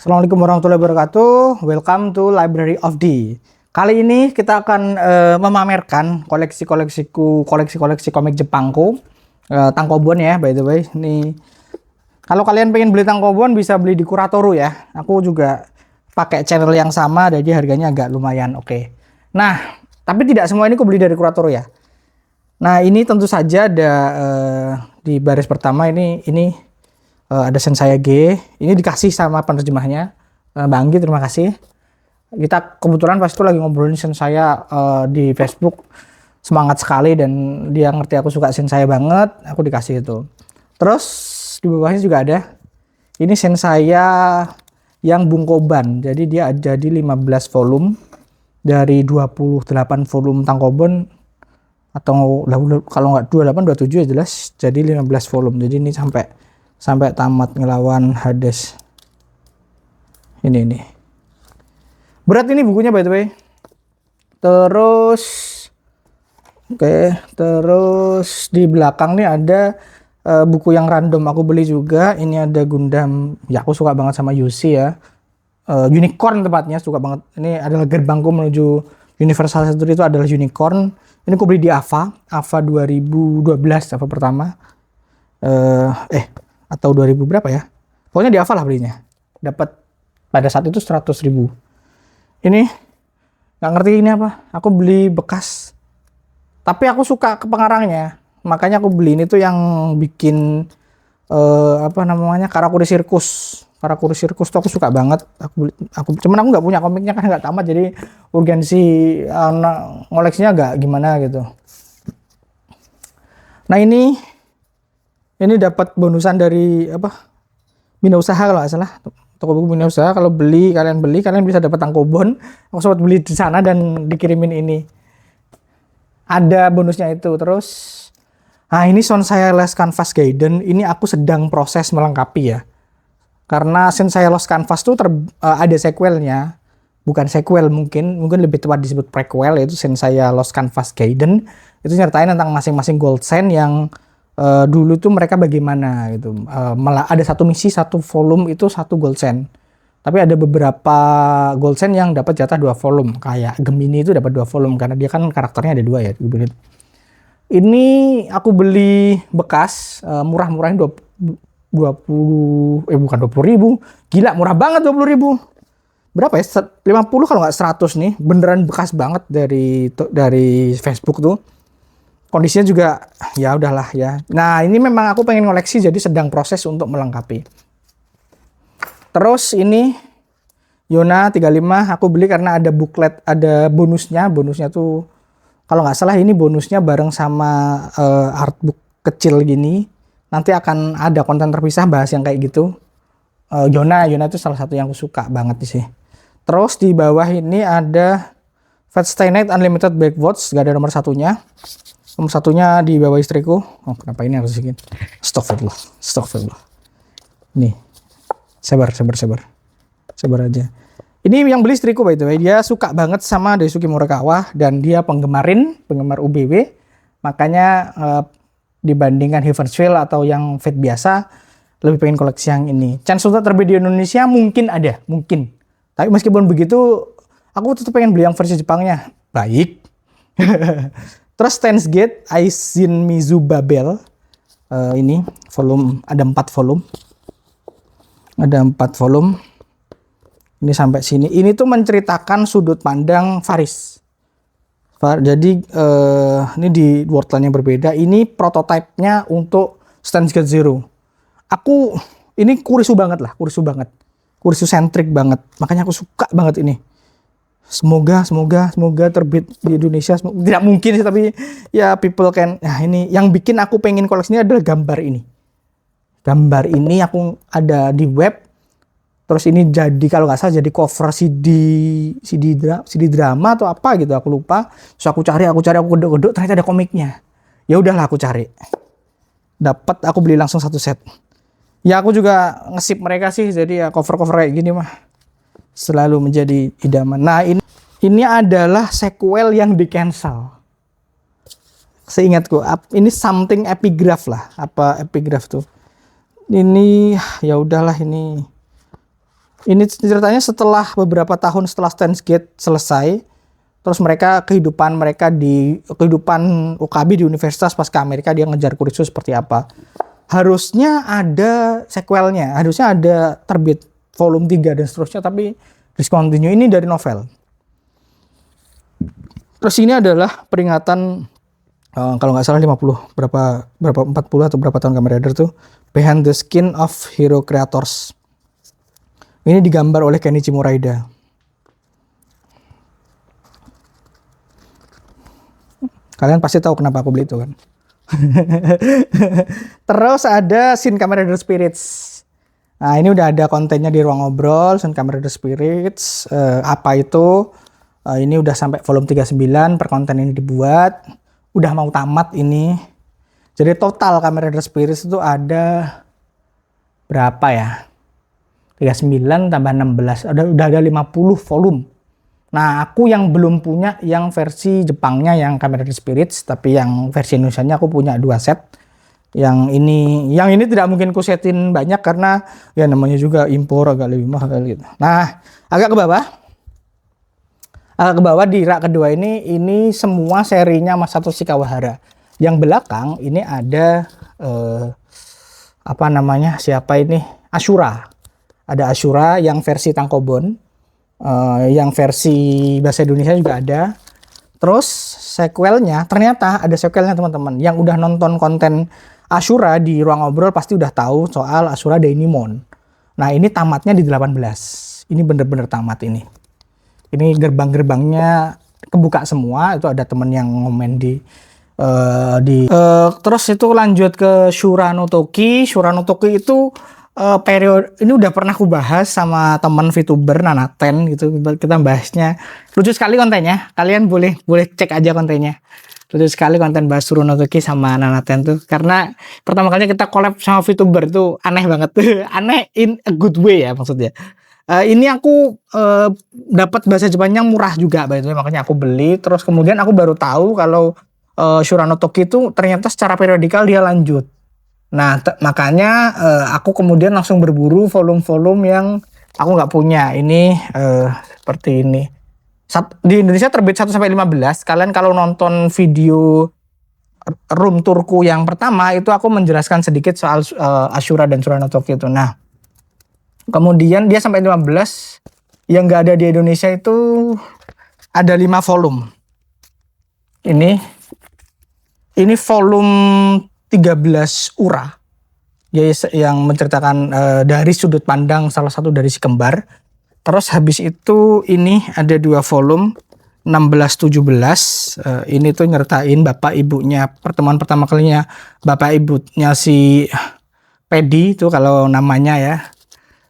Assalamualaikum warahmatullahi wabarakatuh. Welcome to Library of D. Kali ini kita akan memamerkan koleksi-koleksi komik Jepangku. Tankobon ya, by the way. Ini kalau kalian pengen beli Tankobon bisa beli di Kuratoru ya. Aku juga pakai channel yang sama, jadi harganya agak lumayan oke. Nah, tapi tidak semua ini aku beli dari Kuratoru ya. Nah, ini tentu saja ada di baris pertama ini ada Sensaya G. Ini dikasih sama penerjemahnya, Mbak Anggi, terima kasih. Kita kebetulan pas itu lagi ngobrolin Sensaya di Facebook, semangat sekali dan dia ngerti aku suka Sensaya banget, aku dikasih itu. Terus di bawahnya juga ada ini Sensaya yang Bunkoban. Jadi dia ada di 15 volume dari 28 volume Tankobon, atau kalau nggak 28 27 ya jelas, jadi 15 volume. Jadi ini sampai tamat ngelawan Hades. Ini berat ini bukunya by the way. Terus terus di belakang nih ada buku yang random aku beli juga. Ini ada Gundam, ya aku suka banget sama Yusi ya, Unicorn tepatnya, suka banget. Ini adalah gerbangku menuju Universal Century, itu adalah Unicorn. Ini aku beli di Ava 2012, Ava pertama, atau 2000 berapa ya, pokoknya di Ava lah belinya. Dapat pada saat itu 100.000. Ini nggak ngerti ini apa, aku beli bekas, tapi aku suka ke pengarangnya, makanya aku beli. Ini tuh yang bikin Karakuri Circus tuh aku suka banget. Cuman aku nggak punya komiknya kan, nggak tamat, jadi urgensi ngoleksinya agak gimana gitu. Nah ini dapat bonusan dari Bina Usaha kalau nggak salah, toko buku Bina Usaha. Kalau kalian bisa dapat Tankobon. Aku sempat beli di sana dan dikirimin ini, ada bonusnya itu. Terus ini Sensaya Lost Canvas Gaiden. Ini aku sedang proses melengkapi ya, karena Sensaya Lost Canvas tuh ada sequelnya, bukan sequel, mungkin lebih tepat disebut prequel, yaitu Sensaya Lost Canvas Gaiden. Itu nyertain tentang masing-masing Gold Sen yang dulu tuh mereka bagaimana gitu. Malah ada satu misi, satu volume itu satu Gold Sen. Tapi ada beberapa Gold Sen yang dapat jatah 2 volume. Kayak Gemini itu dapat 2 volume karena dia kan karakternya ada 2 ya. Ini aku beli bekas, murah-murahin 20 bukan 20.000. Gila, murah banget 20.000. Berapa ya? 50 kalau nggak 100 nih. Beneran bekas banget dari Facebook tuh. Kondisinya juga ya udahlah ya. Nah, ini memang aku pengen ngoleksi, jadi sedang proses untuk melengkapi. Terus ini Yona 35 aku beli karena ada booklet, ada bonusnya. Bonusnya tuh kalau nggak salah ini bonusnya bareng sama artbook kecil gini. Nanti akan ada konten terpisah bahas yang kayak gitu. Yona itu salah satu yang aku suka banget sih. Terus di bawah ini ada Fate Stay Night Unlimited Backwatch, gak ada nomor satunya. Nomor satunya di bawah istriku. Oh, kenapa ini harus segini? Astagfirullah. Nih. Sabar aja. Ini yang beli istriku by the way. Dia suka banget sama Daisuke Murakawa dan dia penggemar UBW. Makanya dibandingkan Heaven's Feel atau yang Fate biasa, lebih pengen koleksi yang ini. Chance untuk terbit di Indonesia mungkin ada, mungkin. Tapi meskipun begitu, aku tetap pengen beli yang versi Jepangnya. Baik. Terus Steins Gate Aisin Mizu Babel. Ini volume, ada 4 volume. Ini sampai sini. Ini tuh menceritakan sudut pandang Faris. Jadi ini di wordline yang berbeda. Ini prototipenya untuk Steins Gate Zero. Ini kurisu banget. Kurisu centric banget. Makanya aku suka banget ini. Semoga terbit di Indonesia. Tidak mungkin sih, tapi ya people can. Nah, ini yang bikin aku pengen koleksinya adalah gambar ini. Gambar ini aku ada di web. Terus ini jadi kalau nggak salah jadi cover CD drama atau apa gitu, aku lupa. Terus aku cari, aku gedok, ternyata ada komiknya. Ya udahlah aku cari. Dapat, aku beli langsung 1 set. Ya aku juga ngesip mereka sih, jadi ya cover-cover kayak gini mah selalu menjadi idaman. Nah, ini adalah sequel yang di cancel. Seingatku, ini something epigraph lah. Apa epigraph tuh? Ini ya udahlah, ini Ini ceritanya setelah beberapa tahun setelah Steins Gate selesai, terus kehidupan mereka di kehidupan UKB di universitas pas ke Amerika, dia ngejar kursus seperti apa. Harusnya ada sequelnya, harusnya ada terbit volume 3 dan seterusnya, tapi discontinue. Ini dari novel. Terus ini adalah peringatan kalau nggak salah 50 berapa 40 atau berapa tahun Kamen Rider tuh, Behind the Skin of Hero Creators. Ini digambar oleh Kenichi Muraida. Kalian pasti tahu kenapa aku beli itu kan. Terus ada Shin Kamen Rider Spirits. Nah, ini udah ada kontennya di ruang ngobrol. Shin Kamen Rider Spirits. Apa itu? Ini udah sampai volume 39 per konten ini dibuat. Udah mau tamat ini. Jadi total Kamen Rider Spirits itu ada berapa ya? 39 tambah 16. Udah ada 50 volume. Nah, aku yang belum punya yang versi Jepangnya yang Kamen Rider Spirits, tapi yang versi Indonesianya aku punya 2 set. Yang ini tidak mungkin kusetin banyak karena ya namanya juga impor agak lebih mahal gitu. Nah, agak ke bawah. Agak ke bawah di rak kedua ini semua serinya Masatoshi Kawahara. Yang belakang ini ada siapa ini? Ashura. Ada Ashura yang versi tankobon. Yang versi bahasa Indonesia juga ada. Terus sequelnya, ternyata ada sequelnya teman-teman. Yang udah nonton konten Ashura di ruang ngobrol pasti udah tahu soal Ashura Dainimon. Nah, ini tamatnya di 18. Ini bener-bener tamat ini. Ini gerbang-gerbangnya kebuka semua. Itu ada temen yang ngomen terus itu lanjut ke Shura no Toki. Shura no Toki itu periode ini udah pernah aku bahas sama teman VTuber Nanaten gitu. Kita bahasnya lucu sekali kontennya. Kalian boleh cek aja kontennya. Lucu sekali konten bahas Shura no Toki sama Nanaten tuh, karena pertama kalinya kita collab sama VTuber tuh aneh banget. Aneh in a good way ya maksudnya. Ini aku dapat bahasa Jepangnya murah juga, by the way, makanya aku beli. Terus kemudian aku baru tahu kalau Shura no Toki itu ternyata secara periodikal dia lanjut. Nah, makanya aku kemudian langsung berburu volume-volume yang aku nggak punya. Ini seperti ini. Di Indonesia terbit 1-15. Kalian kalau nonton video room tourku yang pertama, itu aku menjelaskan sedikit soal Ashura dan Shura no Toki itu. Nah, kemudian dia sampai 15. Yang nggak ada di Indonesia itu ada 5 volume. Ini volume 13 Ura, yang menceritakan dari sudut pandang salah satu dari si kembar. Terus habis itu ini ada 2 volume 16-17. Ini tuh nyertain bapak ibunya, pertemuan pertama kalinya bapak ibunya si Pedi itu kalau namanya ya.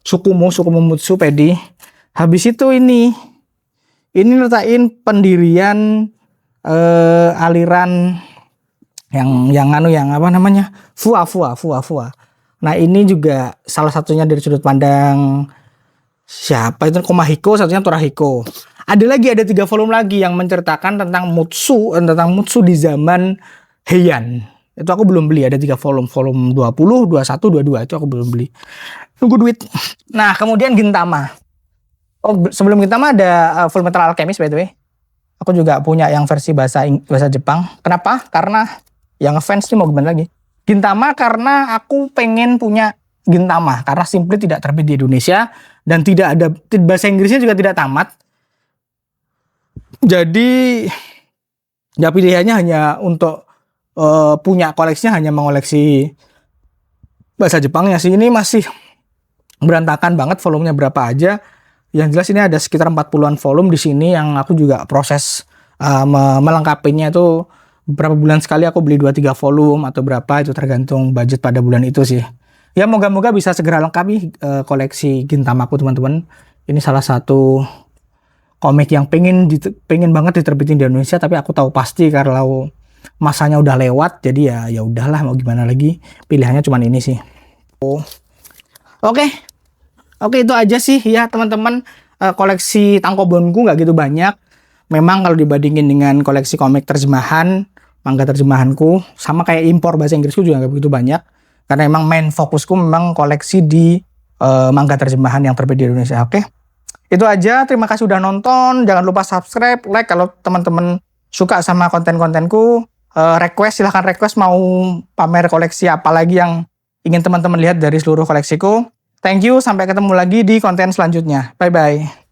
Sukumomutsu Pedi. Habis itu ini nyertain pendirian aliran yang Fua. Nah, ini juga salah satunya dari sudut pandang siapa itu, Komahiko, satunya Torahiko. Ada 3 volume lagi yang menceritakan tentang Mutsu di zaman Heian. Itu aku belum beli, ada 3 volume 20, 21, 22 itu aku belum beli. Tunggu duit. Nah, kemudian Gintama. Sebelum Gintama ada Full Metal Alchemist, by the way. Aku juga punya yang versi bahasa Jepang. Kenapa? Karena yang fans nih mau gimana lagi. Gintama karena aku pengen punya Gintama. Karena simply tidak terbit di Indonesia. Dan tidak ada, bahasa Inggrisnya juga tidak tamat. Jadi, ya pilihannya hanya untuk punya koleksinya hanya mengoleksi bahasa Jepangnya sih. Ini masih berantakan banget volumenya berapa aja. Yang jelas ini ada sekitar 40-an volume di sini yang aku juga proses melengkapinya itu berapa bulan sekali aku beli 2-3 volume atau berapa, itu tergantung budget pada bulan itu sih. Ya moga-moga bisa segera lengkapi koleksi Gintama aku teman-teman. Ini salah satu komik yang pengen banget diterbitin di Indonesia, tapi aku tahu pasti kalau masanya udah lewat, jadi ya udahlah mau gimana lagi. Pilihannya cuma ini sih. Oke, itu aja sih ya teman-teman. Koleksi tankobonku nggak gitu banyak. Memang kalau dibandingin dengan koleksi komik terjemahan, manga terjemahanku, sama kayak impor bahasa Inggrisku juga nggak begitu banyak. Karena memang main fokusku memang koleksi di manga terjemahan yang terbit di Indonesia. Oke. Itu aja, terima kasih udah nonton. Jangan lupa subscribe, like kalau teman-teman suka sama konten-kontenku. Silahkan request mau pamer koleksi apa lagi yang ingin teman-teman lihat dari seluruh koleksiku. Thank you, sampai ketemu lagi di konten selanjutnya. Bye-bye.